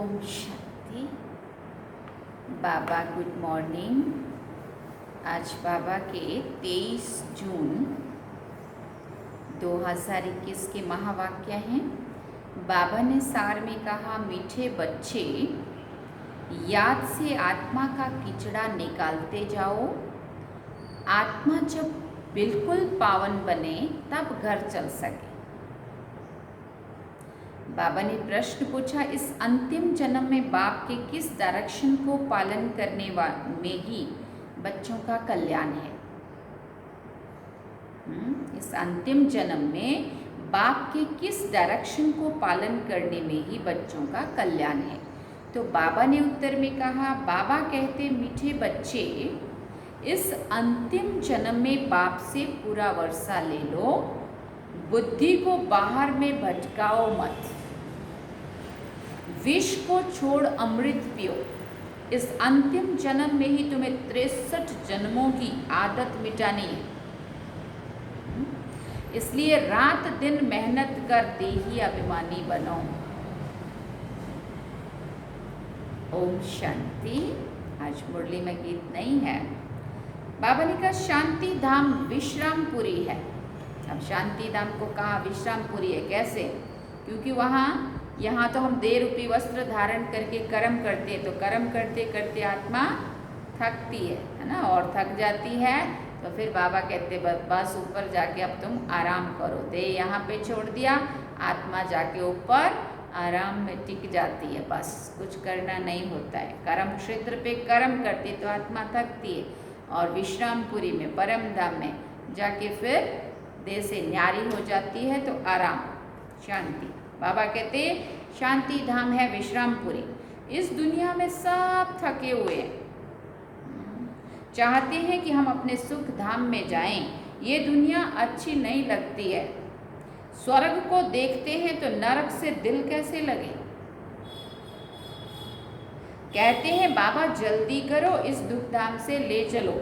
ओम शांति। बाबा good morning. आज बाबा के 23 जून 2021 के महावाक्य हैं। बाबा ने सार में कहा, मीठे बच्चे याद से आत्मा का कीचड़ा निकालते जाओ। आत्मा जब बिल्कुल पावन बने तब घर चल सके। बाबा ने प्रश्न पूछा, इस अंतिम जन्म में बाप के किस डायरेक्शन को पालन करने में ही बच्चों का कल्याण है। इस अंतिम जन्म में बाप के किस डायरेक्शन को पालन करने में ही बच्चों का कल्याण है। तो बाबा ने उत्तर में कहा, बाबा कहते, मीठे बच्चे इस अंतिम जन्म में बाप से पूरा वर्षा ले लो। बुद्धि को बाहर में भटकाओ मत। विष को छोड़ अमृत पियो। इस अंतिम जन्म में ही तुम्हें 63 जन्मों की आदत मिटानी है। इसलिए रात दिन मेहनत कर देही अभिमानी बनो। ओम शांति। आज मुरली में गीत नहीं है। बाबा ने कहा, शांति धाम विश्रामपुरी है। अब शांति धाम को कहा विश्रामपुरी है। कैसे? क्योंकि यहाँ तो हम देह रूपी वस्त्र धारण करके कर्म करते हैं, तो कर्म करते करते आत्मा थकती है ना, और थक जाती है। तो फिर बाबा कहते, बस ऊपर जाके अब तुम आराम करो। देह यहाँ पे छोड़ दिया, आत्मा जाके ऊपर आराम में टिक जाती है। बस कुछ करना नहीं होता है। कर्म क्षेत्र पे कर्म करती तो आत्मा थकती है, और विश्रामपुरी में परम धाम में जाके फिर देह से न्यारी हो जाती है, तो आराम, शांति। बाबा कहते, शांति धाम है विश्रामपुरी। इस दुनिया में सब थके हुए हैं, चाहते हैं कि हम अपने सुख धाम में जाएं। ये दुनिया अच्छी नहीं लगती है। स्वर्ग को देखते हैं तो नरक से दिल कैसे लगे। कहते हैं, बाबा जल्दी करो, इस दुख धाम से ले चलो।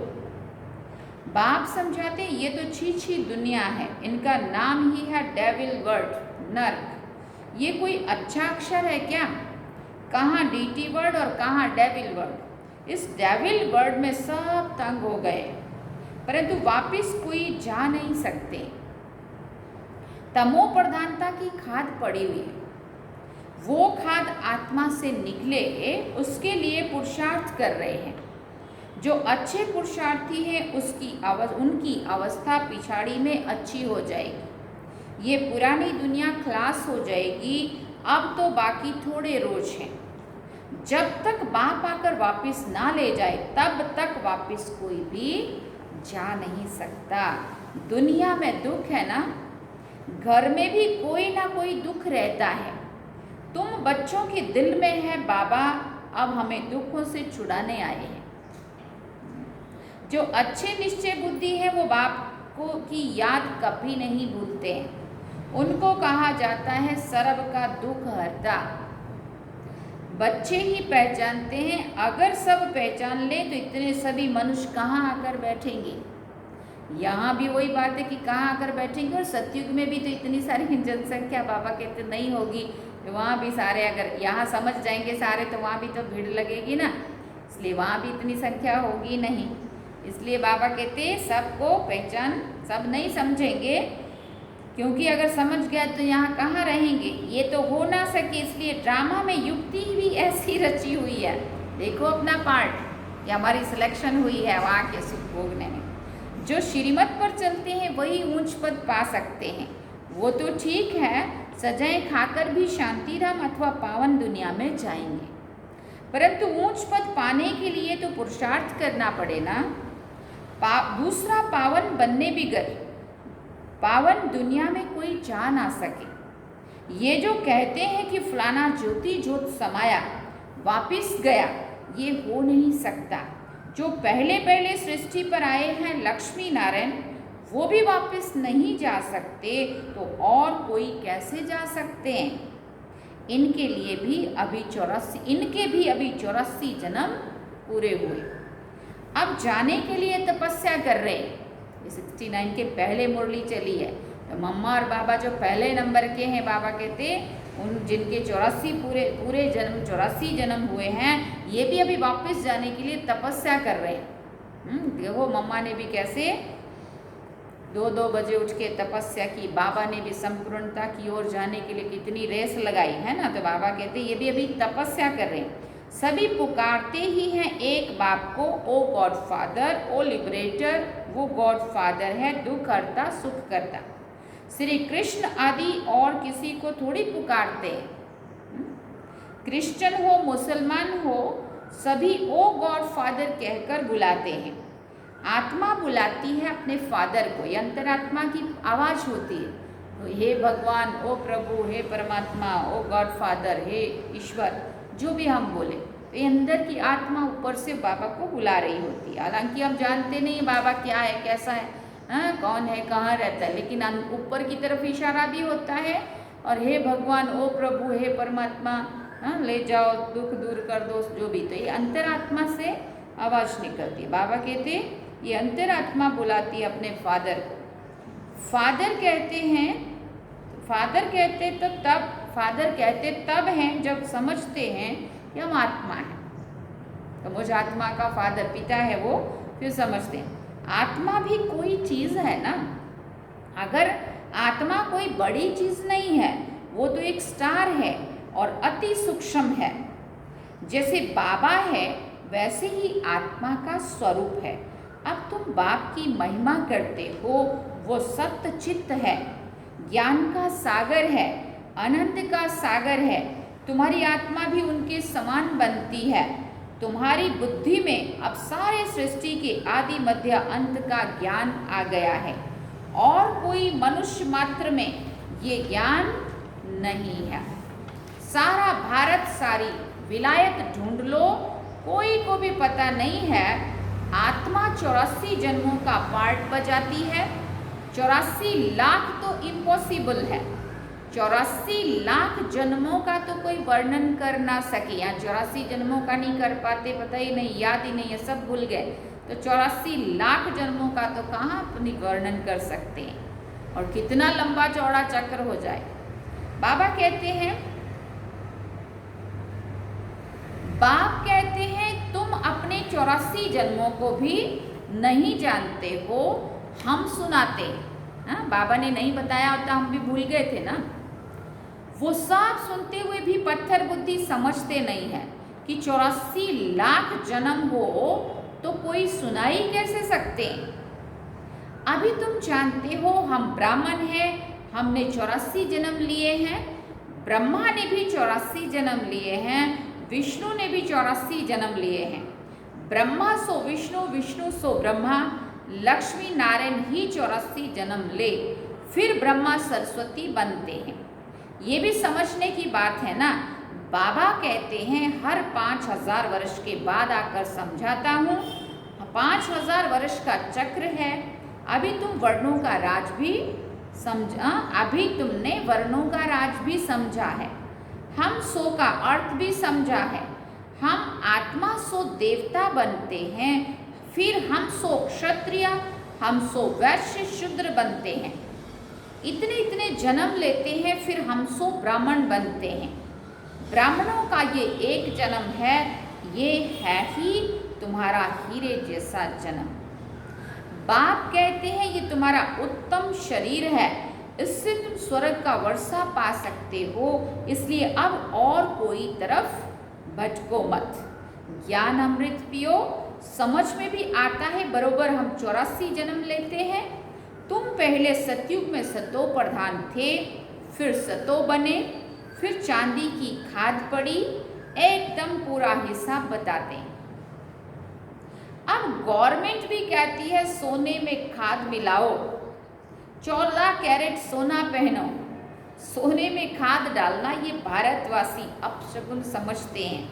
बाप समझाते, ये तो छी दुनिया है। इनका नाम ही है डेविल वर्ड, नर्क। ये कोई अच्छा अक्षर है क्या? कहाँ डीटी वर्ड और कहाँ डेविल वर्ड। इस डेविल वर्ड में सब तंग हो गए, परंतु वापिस कोई जा नहीं सकते। तमो प्रधानता की खाद पड़ी हुई है। वो खाद आत्मा से निकले, उसके लिए पुरुषार्थ कर रहे हैं। जो अच्छे पुरुषार्थी हैं उनकी अवस्था पिछाड़ी में अच्छी हो जाएगी। ये पुरानी दुनिया खलास हो जाएगी। अब तो बाकी थोड़े रोज हैं। जब तक बाप आकर वापस ना ले जाए तब तक वापस कोई भी जा नहीं सकता। दुनिया में दुख है ना, घर में भी कोई ना कोई दुख रहता है। तुम बच्चों के दिल में है, बाबा अब हमें दुखों से छुड़ाने आए हैं। जो अच्छे निश्चय बुद्धि है वो बाप को की याद कभी नहीं भूलते हैं। उनको कहा जाता है सर्व का दुख हरता। बच्चे ही पहचानते हैं। अगर सब पहचान ले तो इतने सभी मनुष्य कहाँ आकर बैठेंगे। यहाँ भी वही बात है कि कहाँ आकर बैठेंगे। और सतयुग में भी तो इतनी सारी जनसंख्या बाबा कहते नहीं होगी। वहाँ भी सारे, अगर यहाँ समझ जाएंगे सारे तो वहाँ भी तो भीड़ लगेगी ना। इसलिए वहाँ भी इतनी संख्या होगी नहीं। इसलिए बाबा कहते सबको पहचान, सब नहीं समझेंगे, क्योंकि अगर समझ गया तो यहाँ कहाँ रहेंगे। ये तो हो ना सके। इसलिए ड्रामा में युक्ति भी ऐसी रची हुई है। देखो अपना पार्ट, कि हमारी सिलेक्शन हुई है वहाँ के सुख भोगने में। जो श्रीमत पर चलते हैं वही ऊंच पद पा सकते हैं। वो तो ठीक है, सजाएं खाकर भी शांतिधाम अथवा पावन दुनिया में जाएंगे, परंतु ऊंच पद पाने के लिए तो पुरुषार्थ करना पड़े ना। दूसरा पावन बनने बिगर पावन दुनिया में कोई जा ना सके। ये जो कहते हैं कि फलाना ज्योति ज्योत समाया वापिस गया, ये हो नहीं सकता। जो पहले सृष्टि पर आए हैं लक्ष्मी नारायण, वो भी वापस नहीं जा सकते, तो और कोई कैसे जा सकते हैं। इनके भी अभी 84 जन्म पूरे हुए। अब जाने के लिए तपस्या कर रहे हैं। 69 के पहले मुरली चली है। तो मम्मा और बाबा जो पहले नंबर के हैं, बाबा कहते उन जिनके 84 पूरे जन्म 84 जन्म हुए हैं, ये भी अभी वापस जाने के लिए तपस्या कर रहे हैं। देखो मम्मा ने भी कैसे 2-2 बजे उठ के तपस्या की, बाबा ने भी संपूर्णता की ओर जाने के लिए कितनी रेस लगाई है ना। तो बाबा कहते ये भी अभी तपस्या कर रहे हैं। सभी पुकारते ही हैं एक बाप को, ओ गॉड फादर, ओ लिबरेटर। वो गॉड फादर है, दुख हरता सुख करता। श्री कृष्ण आदि और किसी को थोड़ी पुकारते हैं। क्रिश्चियन हो मुसलमान हो, सभी ओ गॉड फादर कहकर बुलाते हैं। आत्मा बुलाती है अपने फादर को, ये अंतरात्मा की आवाज़ होती है। तो हे भगवान, ओ प्रभु, हे परमात्मा, ओ गॉड फादर, हे ईश्वर, जो भी हम बोले, तो ये अंदर की आत्मा ऊपर से बाबा को बुला रही होती है। हालांकि हम जानते नहीं बाबा क्या है, कैसा है, कौन है, कहाँ रहता है, लेकिन ऊपर की तरफ इशारा भी होता है। और हे भगवान, ओ प्रभु, हे परमात्मा, ले जाओ, दुख दूर कर दो, जो भी। तो ये अंतरात्मा से आवाज़ निकलती है। बाबा कहते ये अंतरात्मा बुलाती है अपने फादर को। फादर कहते हैं, फादर कहते तब हैं जब समझते हैं कि हम आत्मा हैं। तो मुझ आत्मा का फादर पिता है, वो फिर समझते हैं आत्मा भी कोई चीज़ है ना। अगर आत्मा कोई बड़ी चीज़ नहीं है, वो तो एक स्टार है और अति सूक्ष्म है। जैसे बाबा है वैसे ही आत्मा का स्वरूप है। अब तुम बाप की महिमा करते हो, वो सत्य चित्त है, ज्ञान का सागर है, अनंत का सागर है। तुम्हारी आत्मा भी उनके समान बनती है। तुम्हारी बुद्धि में अब सारे सृष्टि के आदि मध्य अंत का ज्ञान आ गया है, और कोई मनुष्य मात्र में ये ज्ञान नहीं है। सारा भारत, सारी विलायत ढूंढ लो, कोई को भी पता नहीं है। आत्मा 84 जन्मों का पार्ट बजाती है। 84 लाख तो इम्पॉसिबल है। 84 लाख जन्मों का तो कोई वर्णन कर ना सके। या 84 जन्मों का नहीं कर पाते, पता ही नहीं, याद ही नहीं है, सब भूल गए। तो 84 लाख जन्मों का तो कहाँ अपनी वर्णन कर सकते हैं। और कितना लंबा चौड़ा चक्र हो जाए। बाबा कहते हैं, बाप कहते हैं तुम अपने 84 जन्मों को भी नहीं जानते हो, हम सुनाते। बाबा ने नहीं बताया होता, हम भी भूल गए थे ना। वो सब सुनते हुए भी पत्थर बुद्धि समझते नहीं है कि 84 लाख जन्म हो तो कोई सुना ही कैसे सकते। अभी तुम जानते हो हम ब्राह्मण हैं, हमने 84 जन्म लिए हैं। ब्रह्मा ने भी 84 जन्म लिए हैं, विष्णु ने भी 84 जन्म लिए हैं। ब्रह्मा सो विष्णु, विष्णु सो ब्रह्मा, लक्ष्मी नारायण ही 84 जन्म ले, फिर ब्रह्मा सरस्वती बनते हैं। ये भी समझने की बात है ना। बाबा कहते हैं हर 5000 वर्ष के बाद आकर समझाता हूँ। 5000 वर्ष का चक्र है। अभी तुम वर्णों का राज भी समझा, अभी तुमने वर्णों का राज भी समझा है। हम सो का अर्थ भी समझा है। हम आत्मा सो देवता बनते हैं, फिर हम सो क्षत्रिय, हम सो वैश्य शूद्र बनते हैं। इतने इतने जन्म लेते हैं, फिर हम सो ब्राह्मण बनते हैं। ब्राह्मणों का ये एक जन्म है, ये है ही तुम्हारा हीरे जैसा जन्म। बाप कहते हैं ये तुम्हारा उत्तम शरीर है, इससे तुम स्वर्ग का वर्षा पा सकते हो, इसलिए अब और कोई तरफ भटको मत। ज्ञान अमृत पियो। समझ में भी आता है बरोबर हम 84 जन्म लेते हैं। तुम पहले सतयुग में सतो प्रधान थे, फिर सतो बने, फिर चांदी की खाद पड़ी। एकदम पूरा हिसाब बताते हैं। अब गवर्नमेंट भी कहती है सोने में खाद मिलाओ, 14 कैरेट सोना पहनो। सोने में खाद डालना ये भारतवासी अपशगुन समझते हैं।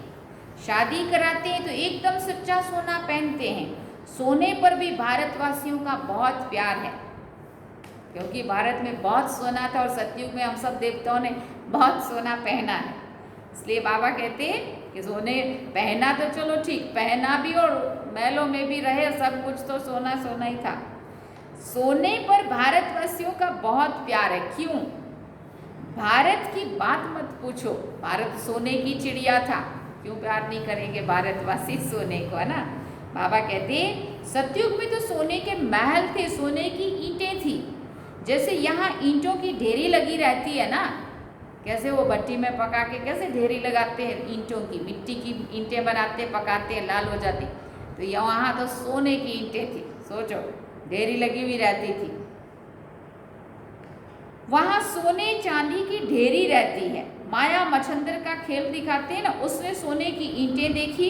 शादी कराते हैं तो एकदम सच्चा सोना पहनते हैं। सोने पर भी भारतवासियों का बहुत प्यार है, क्योंकि भारत में बहुत सोना था और सतयुग में हम सब देवताओं ने बहुत सोना पहना है। इसलिए बाबा कहते हैं कि सोने पहना तो चलो ठीक, पहना भी और महलों में भी रहे, सब कुछ तो सोना सोना ही था। सोने पर भारतवासियों का बहुत प्यार है। क्यों? भारत की बात मत पूछो, भारत सोने की चिड़िया था, क्यों प्यार नहीं करेंगे भारतवासी सोने को, है ना। बाबा कहते सतयुग में तो सोने के महल थे, सोने की ईंटें थी। जैसे यहाँ ईंटों की ढेरी लगी रहती है ना, कैसे वो भट्टी में पका के कैसे ढेरी लगाते हैं ईंटों की, मिट्टी की ईंटें बनाते पकाते हैं, लाल हो जाती। तो यहाँ तो सोने की ईंटें थी, सोचो ढेरी लगी हुई रहती थी। वहाँ सोने चांदी की ढेरी रहती है। माया मच्छंदर का खेल दिखाते हैं ना, उसने सोने की ईंटें देखी,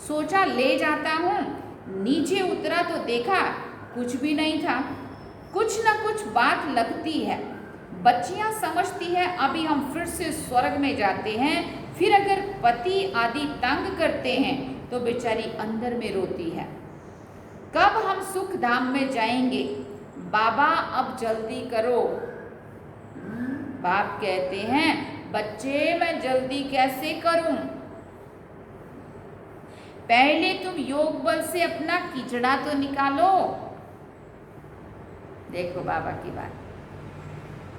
सोचा ले जाता हूँ। नीचे उतरा तो देखा कुछ भी नहीं था। कुछ ना कुछ बात लगती है। बच्चियां समझती है अभी हम फिर से स्वर्ग में जाते हैं। फिर अगर पति आदि तंग करते हैं तो बेचारी अंदर में रोती है, कब हम सुख धाम में जाएंगे, बाबा अब जल्दी करो। बाप कहते हैं बच्चे मैं जल्दी कैसे करूं, पहले तुम योग बल से अपना कीचड़ा तो निकालो। देखो बाबा की बात,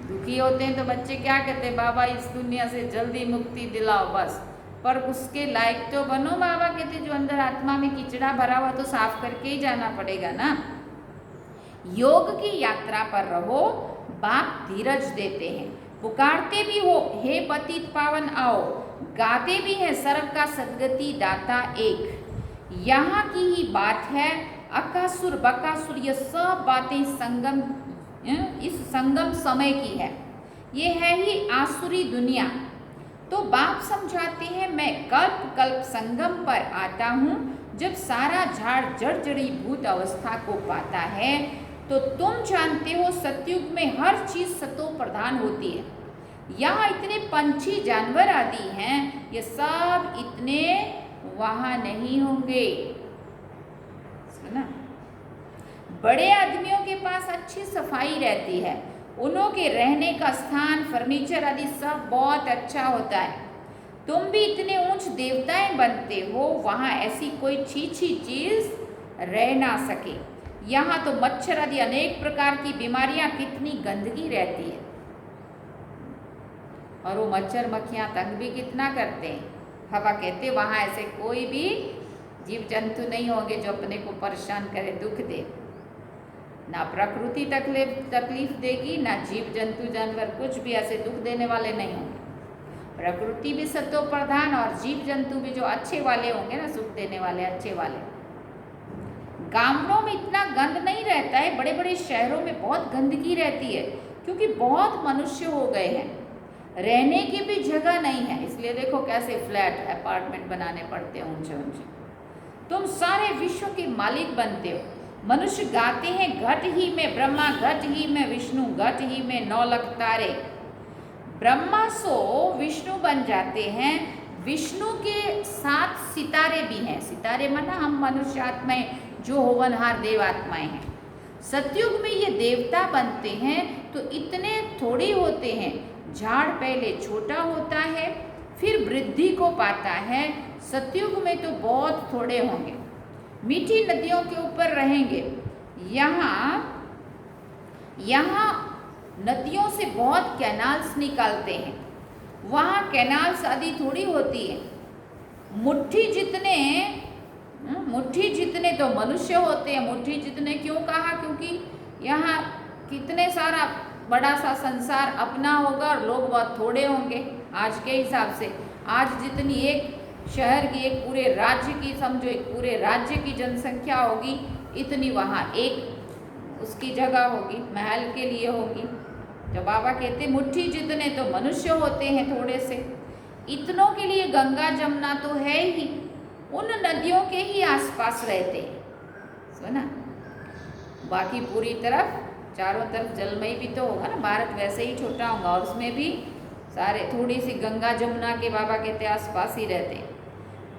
दुखी होते हैं तो बच्चे क्या कहते हैं, बाबा इस दुनिया से जल्दी मुक्ति दिलाओ बस, पर उसके लायक तो बनो। बाबा कहते जो अंदर आत्मा में कीचड़ा भरा हुआ तो साफ करके ही जाना पड़ेगा ना। योग की यात्रा पर रहो, बाप धीरज देते हैं, पुकारते भी हो हे पतित पावन आओ, गाते भी हैं सर्व का सदगति दाता एक। यहाँ की ही बात है, अकासुर बकासुर ये सब बातें संगम इस संगम समय की है, ये है ही आसुरी दुनिया। तो बाप समझाते हैं मैं कल्प कल्प संगम पर आता हूँ, जब सारा झाड़ जड़ भूत अवस्था को पाता है। तो तुम जानते हो सतयुग में हर चीज सतो प्रधान होती है। यहाँ इतने पंछी जानवर आदि हैं, ये सब इतने वहाँ नहीं होंगे। सुना, बड़े आदमियों के पास अच्छी सफाई रहती है, उन्हों के रहने का स्थान फर्नीचर आदि सब बहुत अच्छा होता है। तुम भी इतने ऊंच देवताएं बनते हो, वहाँ ऐसी कोई छीछी चीज रह ना सके। यहाँ तो मच्छर आदि अनेक प्रकार की बीमारियां, कितनी गंदगी रहती है, और वो मच्छर मक्खियाँ तंग भी कितना करते हैं। हवा कहते वहाँ ऐसे कोई भी जीव जंतु नहीं होंगे जो अपने को परेशान करे, दुख दे। ना प्रकृति तकलीफ देगी, ना जीव जंतु जानवर कुछ भी ऐसे दुख देने वाले नहीं होंगे। प्रकृति भी सतो प्रधान और जीव जंतु भी जो अच्छे वाले होंगे ना, सुख देने वाले अच्छे वाले। गांवों में इतना गंद नहीं रहता है, बड़े बड़े शहरों में बहुत गंदगी रहती है, क्योंकि बहुत मनुष्य हो गए हैं, रहने की भी जगह नहीं है। इसलिए देखो कैसे फ्लैट अपार्टमेंट बनाने पड़ते हैं ऊंचे ऊंचे। तुम सारे विश्व के मालिक बनते हो। मनुष्य गाते हैं घट ही में ब्रह्मा, घट ही में विष्णु, घट ही में 9 लाख तारे। ब्रह्मा सो विष्णु बन जाते हैं, विष्णु के साथ सितारे भी हैं। सितारे माना हम मनुष्य आत्माएं जो होवनहार देव आत्माएं हैं। सतयुग में ये देवता बनते हैं तो इतने थोड़ी होते हैं। झाड़ पहले छोटा होता है, फिर वृद्धि को पाता है। सतयुग में तो बहुत थोड़े होंगे, मीठी नदियों के ऊपर रहेंगे। यहाँ नदियों से बहुत कैनाल्स निकलते हैं, वहाँ कैनाल्स आदि थोड़ी होती है। मुट्ठी जितने तो मनुष्य होते हैं। मुट्ठी जितने क्यों कहा, क्योंकि यहाँ कितने सारा बड़ा सा संसार अपना होगा और लोग बहुत थोड़े होंगे आज के हिसाब से। आज जितनी एक शहर की, एक पूरे राज्य की, समझो एक पूरे राज्य की जनसंख्या होगी, इतनी वहाँ एक उसकी जगह होगी, महल के लिए होगी। तो बाबा कहते मुट्ठी जितने तो मनुष्य होते हैं थोड़े से, इतनों के लिए गंगा जमुना तो है ही, उन नदियों के ही आसपास रहते हैं। सुना, बाकी पूरी तरफ चारों तरफ जलमय भी तो होगा ना, भारत वैसे ही छोटा होगा और उसमें भी सारे थोड़ी सी गंगा जमुना के बाबा कहते आसपास ही रहते हैं।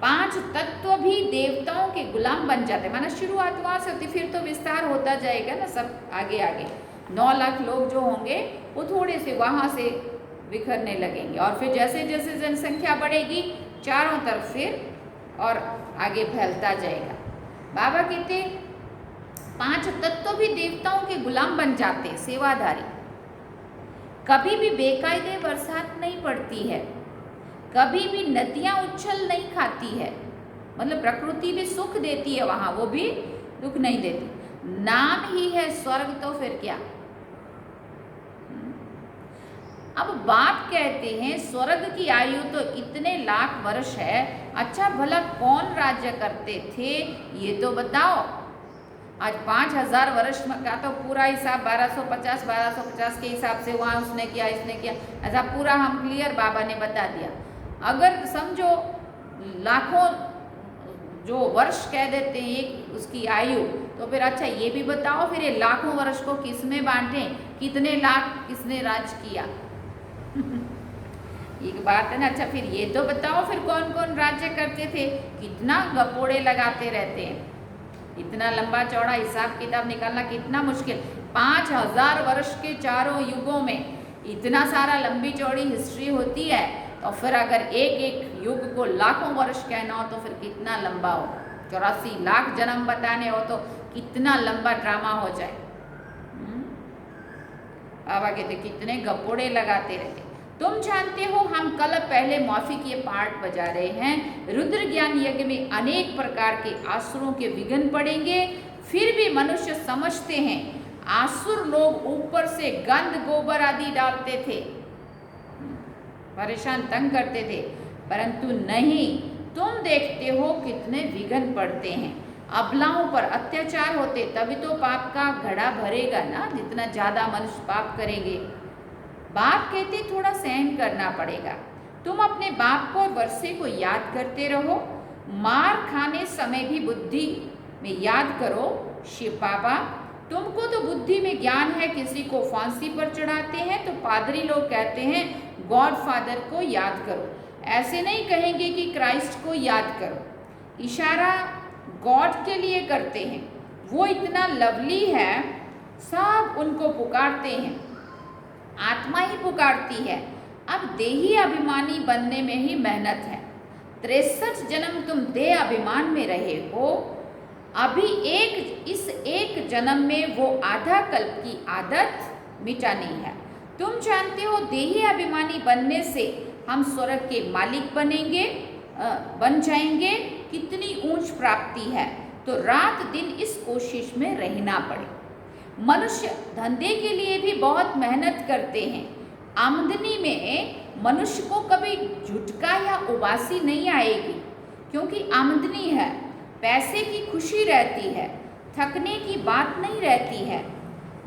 5 तत्व भी देवताओं के गुलाम बन जाते, माना शुरुआत वहाँ से होती, फिर तो विस्तार होता जाएगा ना, सब आगे आगे 9 लाख लोग जो होंगे वो थोड़े से वहाँ से बिखरने लगेंगे, और फिर जैसे जैसे जनसंख्या बढ़ेगी चारों तरफ फिर और आगे फैलता जाएगा। बाबा कहते 5 तत्व भी देवताओं के गुलाम बन जाते, सेवाधारी। कभी भी बेकायदे बरसात नहीं पड़ती है, कभी भी नदियाँ उछल नहीं खाती है। मतलब प्रकृति भी सुख देती है वहाँ, वो भी दुख नहीं देती। नाम ही है स्वर्ग, तो फिर क्या। अब बाप कहते हैं स्वर्ग की आयु तो इतने लाख वर्ष है, अच्छा भला कौन राज्य करते थे ये तो बताओ। आज 5000 वर्ष का तो पूरा हिसाब 1250 के हिसाब से वहाँ उसने किया, इसने किया, ऐसा पूरा हम क्लियर बाबा ने बता दिया। अगर समझो लाखों जो वर्ष कह देते हैं एक उसकी आयु, तो फिर अच्छा ये भी बताओ फिर ये लाखों वर्ष को किस में बांटें, कितने लाख किसने राज किया। एक बात है ना। अच्छा फिर ये तो बताओ फिर कौन कौन राज्य करते थे, कितना गपोड़े लगाते रहते हैं, इतना लंबा चौड़ा हिसाब किताब निकालना कितना मुश्किल। 5000 वर्ष के चारों युगों में इतना सारा लंबी चौड़ी हिस्ट्री होती है, तो फिर अगर एक एक युग को लाखों वर्ष कहना हो तो फिर कितना लंबा हो। 84 लाख जन्म बताने हो तो कितना लंबा ड्रामा हो जाए। बाबा कहते कितने गपोड़े लगाते रहते। तुम जानते हो हम कल पहले मौफिक ये पार्ट बजा रहे हैं, रुद्र ज्ञान यज्ञ में अनेक प्रकार के आसुरों के विघ्न पड़ेंगे, फिर भी मनुष्य समझते हैं आसुर लोग ऊपर से गंध गोबर आदि डालते थे, परेशान तंग करते थे, परंतु नहीं, तुम देखते हो कितने विघ्न पड़ते हैं। अबलाओं पर अत्याचार होते तभी तो पाप का घड़ा भरेगा ना, जितना ज़्यादा मनुष्य पाप करेंगे। बाप कहते थोड़ा सहन करना पड़ेगा। तुम अपने बाप को और वर्षे को याद करते रहो, मार खाने समय भी बुद्धि में याद करो। शिव बाबा तुमको तो बुद्धि में ज्ञान है, किसी को फांसी पर चढ़ाते हैं तो पादरी लोग कहते हैं गॉड फादर को याद करो, ऐसे नहीं कहेंगे कि क्राइस्ट को याद करो। इशारा गॉड के लिए करते हैं, वो इतना लवली है, सब उनको पुकारते हैं, आत्मा ही पुकारती है। अब देही अभिमानी बनने में ही मेहनत है। 63 जन्म तुम देह अभिमान में रहे हो, अभी इस एक जन्म में वो आधा कल्प की आदत मिटानी है। तुम जानते हो देही अभिमानी बनने से हम स्वर्ग के मालिक बन जाएंगे, कितनी ऊंच प्राप्ति है। तो रात दिन इस कोशिश में रहना पड़े। मनुष्य धंधे के लिए भी बहुत मेहनत करते हैं। आमदनी में मनुष्य को कभी झुटका या उबासी नहीं आएगी, क्योंकि आमदनी है, पैसे की खुशी रहती है, थकने की बात नहीं रहती है।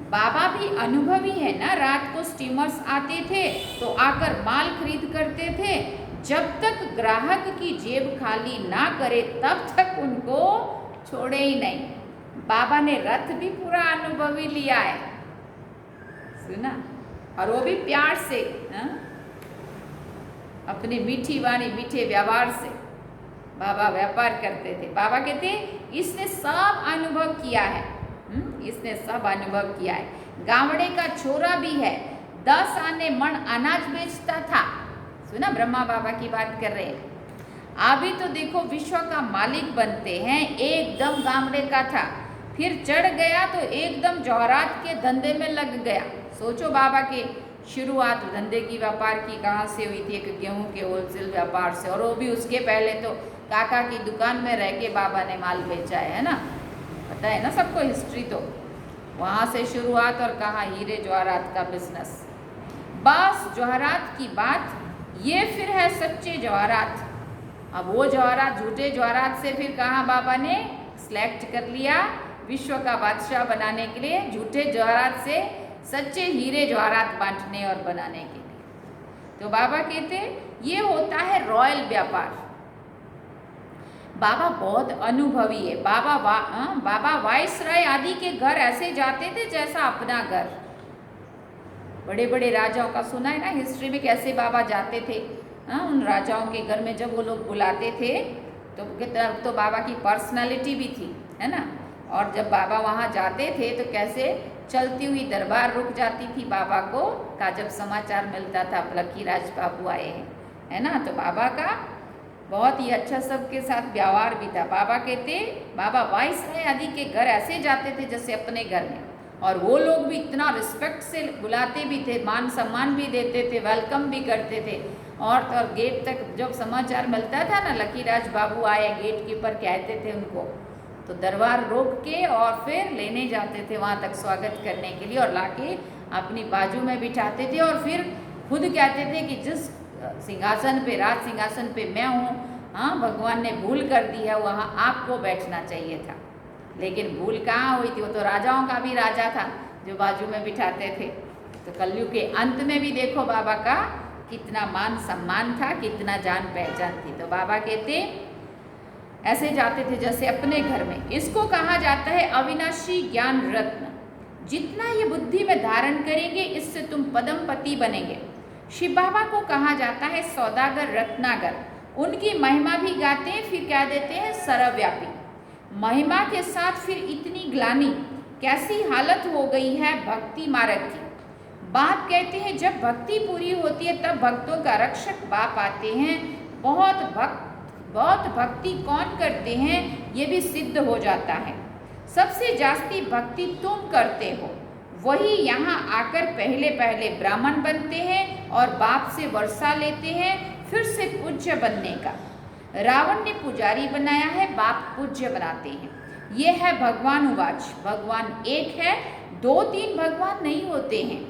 बाबा भी अनुभवी है ना, रात को स्टीमर्स आते थे तो आकर माल खरीद करते थे, जब तक ग्राहक की जेब खाली ना करे तब तक उनको छोड़े ही नहीं। बाबा ने रथ भी पूरा अनुभवी लिया है, सुना, और वो भी प्यार से, अपनी मीठी वाणी मीठे व्यवहार से बाबा व्यापार करते थे। बाबा कहते इसने सब अनुभव किया है, इसने सब अनुभव किया है। गावड़े का छोरा भी है, 10 आने मण अनाज बेचता था, सुना, ब्रह्मा बाबा की बात कर रहे हैं। अभी तो देखो विश्व का मालिक बनते हैं, एकदम गावड़े का था, फिर चढ़ गया तो एकदम जौहरात के धंधे में लग गया। सोचो बाबा के शुरुआत धंधे की व्यापार की कहाँ से हुई थी, एक गेहूं के होलसेल व्यापार से, और वो भी उसके पहले तो काका की दुकान में रह के बाबा ने माल बेचा है ना, पता है ना सबको हिस्ट्री। तो वहाँ से शुरुआत और कहाँ हीरे जवाहरात का बिजनेस। बस जवाहरात की बात, ये फिर है सच्चे जवाहरात। अब वो जवाहरात झूठे जवाहरात से फिर कहाँ बाबा ने सिलेक्ट कर लिया विश्व का बादशाह बनाने के लिए, झूठे जवाहरात से सच्चे हीरे जवाहरात बांटने और बनाने के लिए। तो बाबा कहते ये होता है रॉयल व्यापार। बाबा बहुत अनुभवी है। बाबा वाइसराय आदि के घर ऐसे जाते थे जैसा अपना घर। बड़े बड़े राजाओं का सुना है ना हिस्ट्री में, कैसे बाबा जाते थे उन राजाओं के घर में। जब वो लोग बुलाते थे तो बाबा की पर्सनालिटी भी थी, है ना। और जब बाबा वहाँ जाते थे तो कैसे चलती हुई दरबार रुक जाती थी बाबा को का जब समाचार मिलता था लकीराज बाबू आए हैं, है ना। तो बाबा का बहुत ही अच्छा सबके साथ व्यवहार भी था। बाबा कहते बाबा वाइसराय आदि के घर ऐसे जाते थे जैसे अपने घर में। और वो लोग भी इतना रिस्पेक्ट से बुलाते भी थे, मान सम्मान भी देते थे, वेलकम भी करते थे। और तो और गेट तक जब समाचार मिलता था ना, लकीराज बाबू आए, गेट कीपर कहते थे उनको, तो दरबार रोक के और फिर लेने जाते थे वहाँ तक स्वागत करने के लिए, और लाके अपनी बाजू में बिठाते थे। और फिर खुद कहते थे कि जिस सिंहासन पे, राज सिंहासन पे मैं हूँ, हाँ, भगवान ने भूल कर दी है, वहाँ आपको बैठना चाहिए था। लेकिन भूल कहाँ हुई थी, वो तो राजाओं का भी राजा था जो बाजू में बिठाते थे। तो कलयुग के अंत में भी देखो बाबा का कितना मान सम्मान था, कितना जान पहचान थी। तो बाबा कहते ऐसे जाते थे जैसे अपने घर में। इसको कहा जाता है अविनाशी ज्ञान रत्न। जितना ये बुद्धि में धारण करेंगे, इससे तुम पदमपति बनेंगे। शिव बाबा को कहा जाता है सौदागर, रत्नागर। उनकी महिमा भी गाते हैं, फिर कह देते हैं सर्वव्यापी। महिमा के साथ फिर इतनी ग्लानि, कैसी हालत हो गई है भक्ति मार्ग की। बाप कहते हैं जब भक्ति पूरी होती है तब भक्तों का रक्षक बाप आते हैं। बहुत भक्ति कौन करते हैं ये भी सिद्ध हो जाता है। सबसे जास्ती भक्ति तुम करते हो, वही यहाँ आकर पहले पहले ब्राह्मण बनते हैं और बाप से वर्षा लेते हैं, फिर से पूज्य बनने का। रावण ने पुजारी बनाया है, बाप पूज्य बनाते हैं। ये है भगवान उवाच। भगवान एक है, 2-3 भगवान नहीं होते हैं।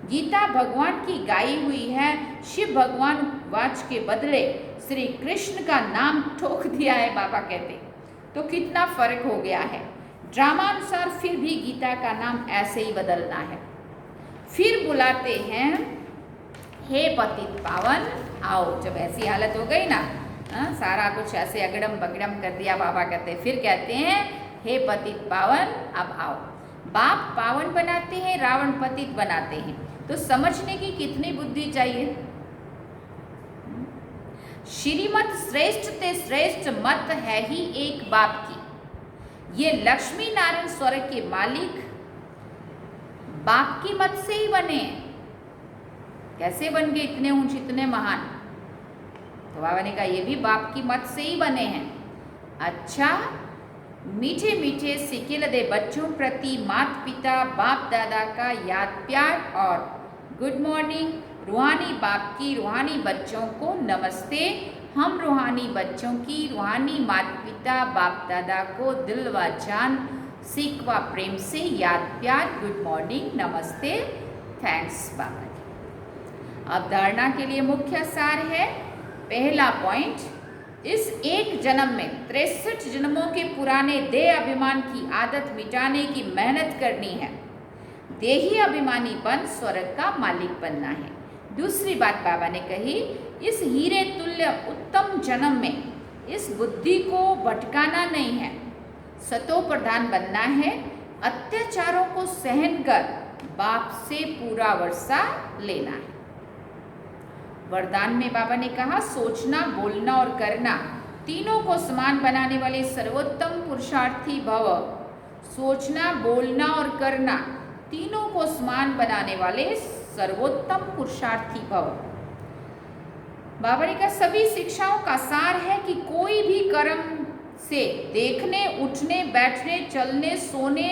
गीता भगवान की गाई हुई है। शिव भगवान उवाच के बदले श्री कृष्ण का नाम ठोक दिया है बाबा कहते। तो कितना फर्क हो गया है। ड्रामानुसार फिर भी गीता का नाम ऐसे ही बदलना है। फिर बुलाते हैं हे पतित पावन आओ। जब ऐसी हालत हो गई ना, सारा कुछ ऐसे अगड़म बगड़म कर दिया, बाबा कहते फिर कहते हैं हे पतित पावन अब आओ। बाप पावन बनाते हैं, रावण पतित बनाते हैं। तो समझने की कितनी बुद्धि चाहिए। श्रीमत श्रेष्ठ ते श्रेष्ठ मत है ही एक बाप की। ये लक्ष्मी नारायण स्वर्ग के मालिक बाप की मत से ही बने हैं। कैसे बन गए इतने ऊंचे, इतने महान? तो बाबा ने कहा ये भी बाप की मत से ही बने हैं। अच्छा, मीठे मीठे सिकिल दे बच्चों प्रति माता पिता बाप दादा का याद प्यार और गुड मॉर्निंग। रूहानी बाप की रूहानी बच्चों को नमस्ते। हम रूहानी बच्चों की रूहानी माता पिता बाप दादा को दिल व जान सीख व प्रेम से याद प्यार, गुड मॉर्निंग, नमस्ते, थैंक्स बाबा जी। अब धारणा के लिए मुख्य सार है। पहला पॉइंट, इस एक जन्म में 63 जन्मों के पुराने देह अभिमान की आदत मिटाने की मेहनत करनी है। देही अभिमानी बन स्वर्ग का मालिक बनना है। दूसरी बात बाबा ने कही, इस हीरे तुल्य उत्तम जन्म में इस बुद्धि को भटकाना नहीं है, सतो प्रधान बनना है। अत्याचारों को सहन कर बाप से पूरा वर्षा लेना है। वरदान में बाबा ने कहा सोचना, बोलना और करना तीनों को समान बनाने वाले सर्वोत्तम पुरुषार्थी भव। सोचना, बोलना और करना तीनों को समान बनाने वाले सर्वोत्तम पुरुषार्थी भव। बाबा ने कहा सभी शिक्षाओं का सार है कि कोई भी कर्म से, देखने, उठने, बैठने, चलने, सोने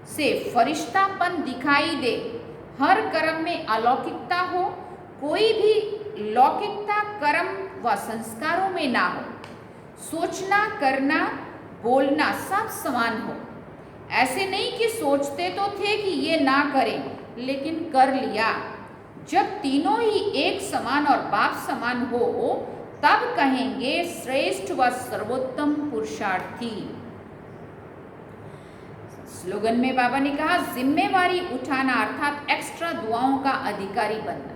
से फरिश्तापन दिखाई दे, हर कर्म में अलौकिकता हो, कोई भी लौकिकता कर्म व संस्कारों में ना हो। सोचना, करना, बोलना सब समान हो। ऐसे नहीं कि सोचते तो थे कि ये ना करें लेकिन कर लिया। जब तीनों ही एक समान और बाप समान हो तब कहेंगे श्रेष्ठ व सर्वोत्तम पुरुषार्थी। स्लोगन में बाबा ने कहा जिम्मेवारी उठाना अर्थात एक्स्ट्रा दुआओं का अधिकारी बनना।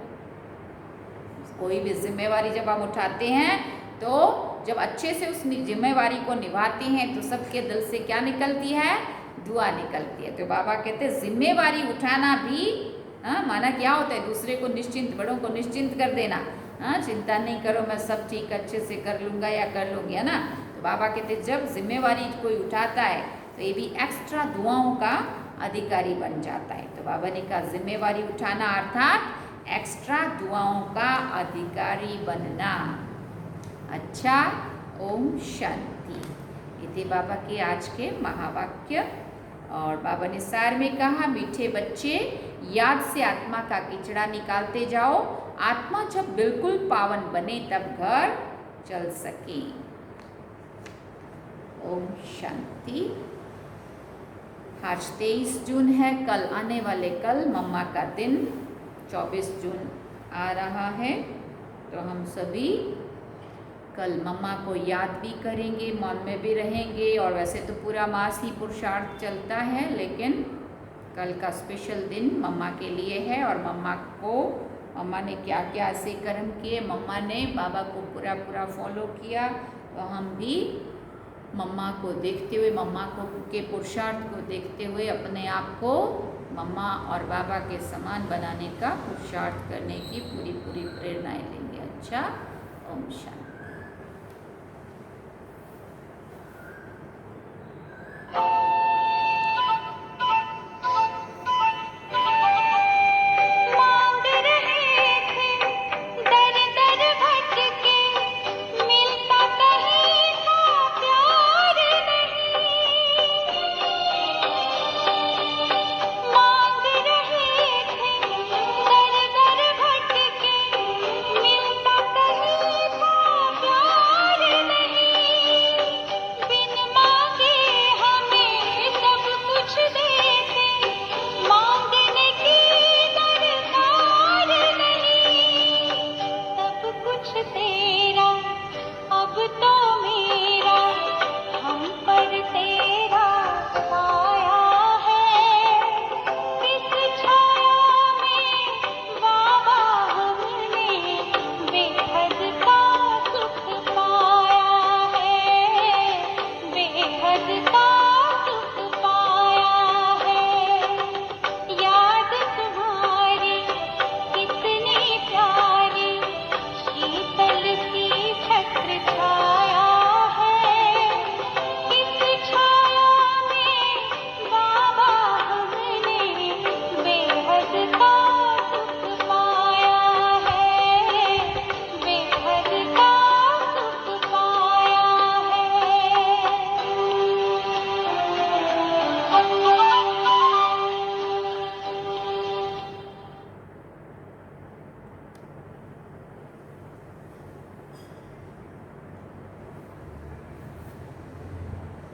कोई भी जिम्मेवारी जब हम उठाते हैं तो जब अच्छे से उस जिम्मेवारी को निभाते हैं तो सबके दिल से क्या निकलती है? दुआ निकलती है। तो बाबा कहते हैं जिम्मेवारी उठाना भी माना क्या होता है? दूसरे को निश्चिंत, बड़ों को निश्चिंत कर देना। चिंता नहीं करो, मैं सब ठीक अच्छे से कर लूँगा या कर लूँगी, है ना। तो बाबा कहते हैं जब जिम्मेवारी कोई उठाता है तो ये भी एक्स्ट्रा दुआओं का अधिकारी बन जाता है। तो बाबा ने कहा जिम्मेवारी उठाना अर्थात एक्स्ट्रा दुआओं का अधिकारी बनना। अच्छा, ओम शांति। ये थे बाबा के आज के महावाक्य। और बाबा ने सार में कहा, मीठे बच्चे, याद से आत्मा का किचड़ा निकालते जाओ। आत्मा जब बिल्कुल पावन बने तब घर चल सके। ओम शांति। आज 23 जून है, कल आने वाले कल मम्मा का दिन 24 जून आ रहा है। तो हम सभी कल मम्मा को याद भी करेंगे, मन में भी रहेंगे। और वैसे तो पूरा मास ही पुरुषार्थ चलता है, लेकिन कल का स्पेशल दिन मम्मा के लिए है। और मम्मा ने क्या क्या ऐसे कर्म किए, मम्मा ने बाबा को पूरा फॉलो किया। तो हम भी मम्मा को देखते हुए, मम्मा को के पुरुषार्थ को देखते हुए अपने आप को मम्मा और बाबा के समान बनाने का पुरुषार्थ करने की पूरी प्रेरणाएं लेंगे। अच्छा, ओम शांति।